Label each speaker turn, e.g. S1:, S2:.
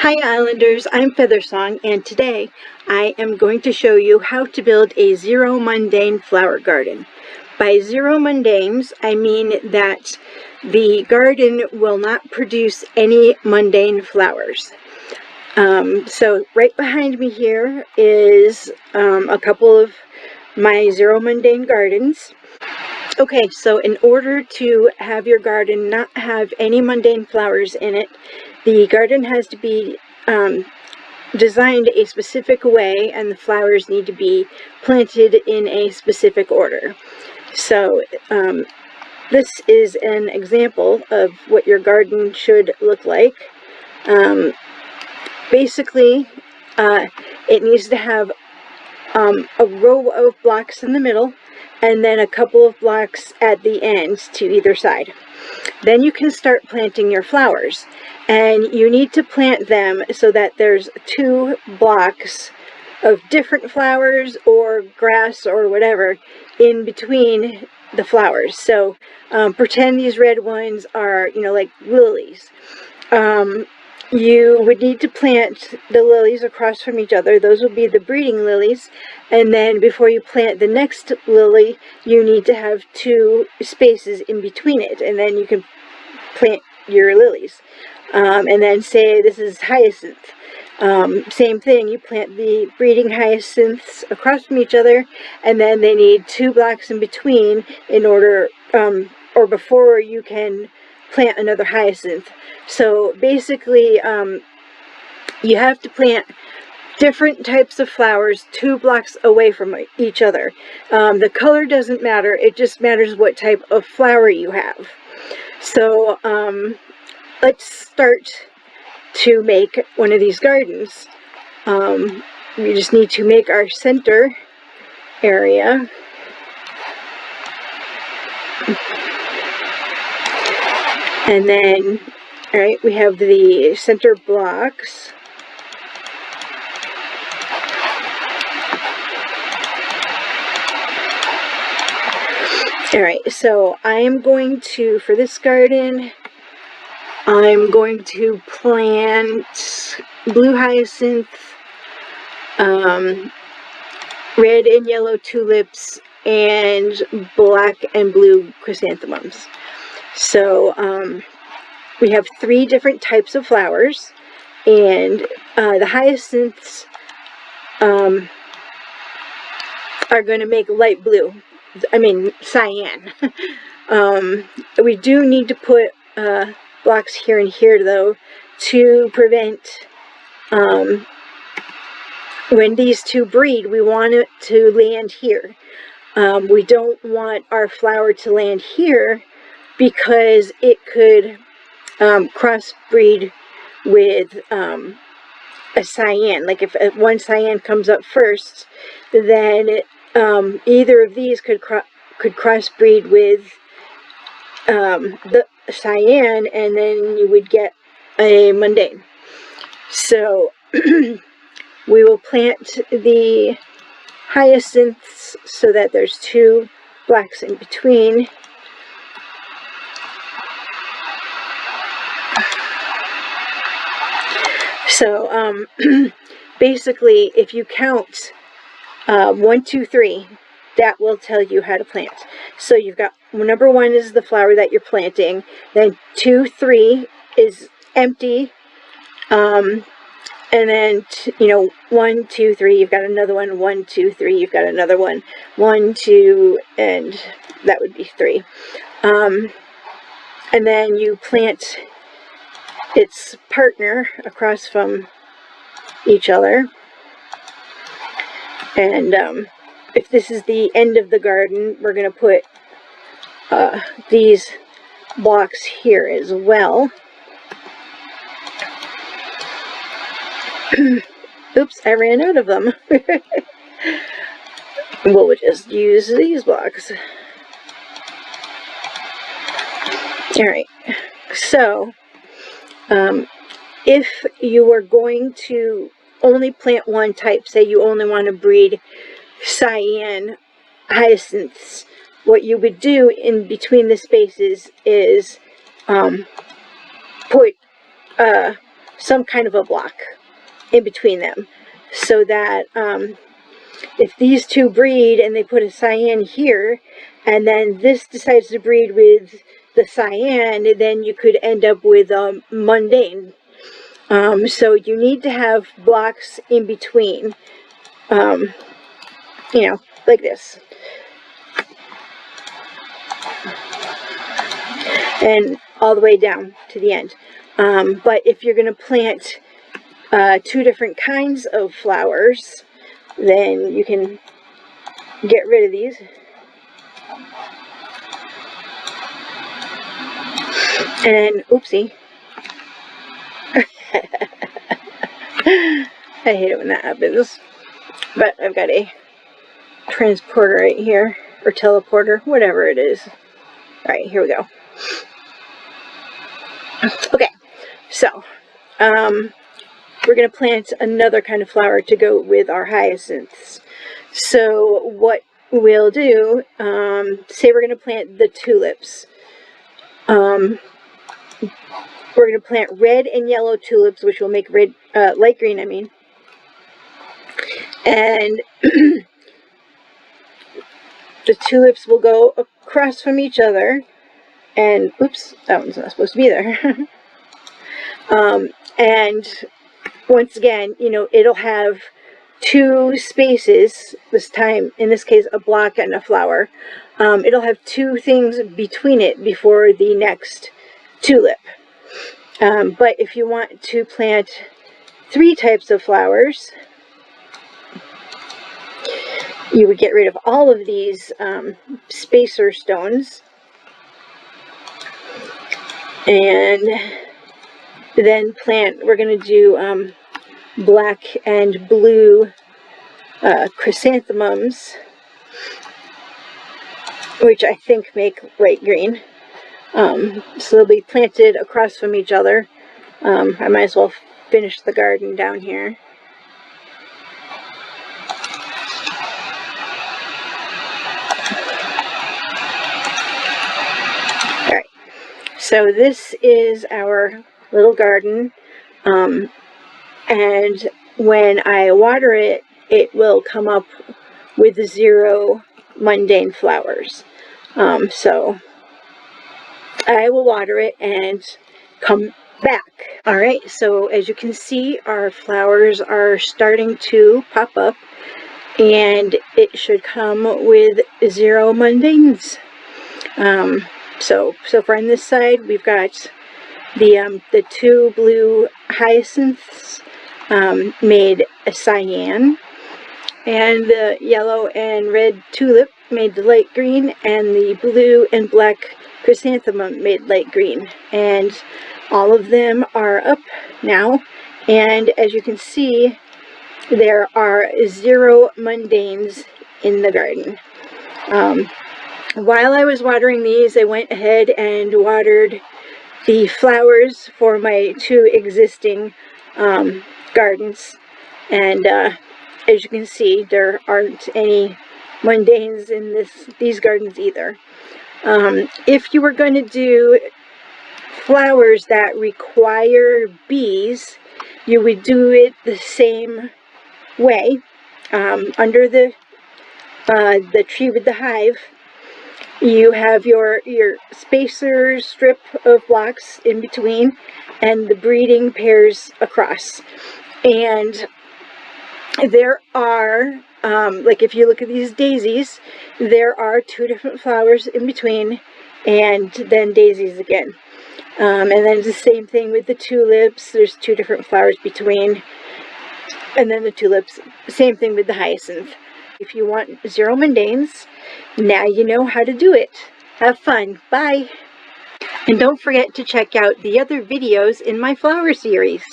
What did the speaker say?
S1: Hi Islanders, I'm Feathersong, and today I am going to show you how to build a zero mundane flower garden. By zero mundanes, I mean that the garden will not produce any mundane flowers. So right behind me here is a couple of my zero mundane gardens. Okay, so in order to have your garden not have any mundane flowers in it, the garden has to be designed a specific way, and the flowers need to be planted in a specific order. So this is an example of what your garden should look like. Basically, it needs to have a row of blocks in the middle, and then a couple of blocks at the ends to either side. Then you can start planting your flowers, and you need to plant them so that there's 2 blocks of different flowers or grass or whatever in between the flowers. So pretend these red ones are, like lilies. You would need to plant the lilies across from each other. Those will be the breeding lilies. And then before you plant the next lily, you need to have 2 spaces in between it. And then you can plant your lilies. And then say this is hyacinth. Same thing, you plant the breeding hyacinths across from each other, and then they need 2 blocks in between in order, or before you can plant another hyacinth. So basically, you have to plant different types of flowers 2 blocks away from each other. The color doesn't matter, it just matters what type of flower you have. So let's start to make one of these gardens. We just need to make our center area. And then, alright, we have the center blocks. Alright, so I am going to, for this garden, I'm going to plant blue hyacinth, red and yellow tulips, and black and blue chrysanthemums. So we have 3 different types of flowers, and the hyacinths are going to make light blue. Cyan. We do need to put blocks here and here, though, to prevent when these 2 breed, we want it to land here. We don't want our flower to land here because it could crossbreed with a cyan. Like if one cyan comes up first, then either of these could crossbreed with the cyan, and then you would get a mundane. So we will plant the hyacinths so that there's 2 blocks in between. So basically, if you count 1, 2, 3, that will tell you how to plant. So you've got number 1 is the flower that you're planting, then 2, 3 is empty, and then 1, 2, 3, you've got another one, 1, 2, 3, you've got another one, 1, 2, and that would be 3. And then you plant its partner across from each other. And if this is the end of the garden, we're going to put these blocks here as well. Oops, I ran out of them. We'll just use these blocks. Alright, so if you are going to only plant one type, say you only want to breed cyan hyacinths, what you would do in between the spaces is put some kind of a block in between them, so that if these two breed and they put a cyan here, and then this decides to breed with the cyan, then you could end up with a mundane. So you need to have blocks in between, you know, like this. And all the way down to the end. But if you're going to plant two different kinds of flowers, then you can get rid of these. And, oopsie. I hate it when that happens. But I've got a transporter right here, or teleporter, whatever it is. Alright, here we go. Okay, so, we're going to plant another kind of flower to go with our hyacinths. So, what we'll do, say we're going to plant the tulips. We're going to plant red and yellow tulips, which will make red, light green, I mean. And the tulips will go across from each other. And, oops, that one's not supposed to be there. And once again, you know, it'll have two spaces, this time, in this case, a block and a flower. It'll have two things between it before the next tulip. But if you want to plant three types of flowers, you would get rid of all of these spacer stones, and then plant, we're going to do black and blue chrysanthemums, which I think make light green. So they'll be planted across from each other. I might as well finish the garden down here. Alright, so this is our little garden, and when I water it, it will come up with 0 mundane flowers. So I will water it and come back. Alright, so as you can see, our flowers are starting to pop up, and it should come with 0 mundanes. So far on this side, we've got the two blue hyacinths made a cyan, and the yellow and red tulip made the light green, and the blue and black chrysanthemum made light green. And all of them are up now, and as you can see, there are 0 mundanes in the garden. While I was watering these, I went ahead and watered the flowers for my 2 existing gardens, and as you can see, there aren't any mundanes in these gardens either. If you were going to do flowers that require bees, you would do it the same way. Under the tree with the hive, you have your spacer strip of blocks in between, and the breeding pairs across. And there are, like if you look at these daisies, there are 2 different flowers in between, and then daisies again. And then it's the same thing with the tulips. There's 2 different flowers between, and then the tulips, same thing with the hyacinth. If you want 0 mundanes, now you know how to do it. Have fun. Bye. And don't forget to check out the other videos in my flower series.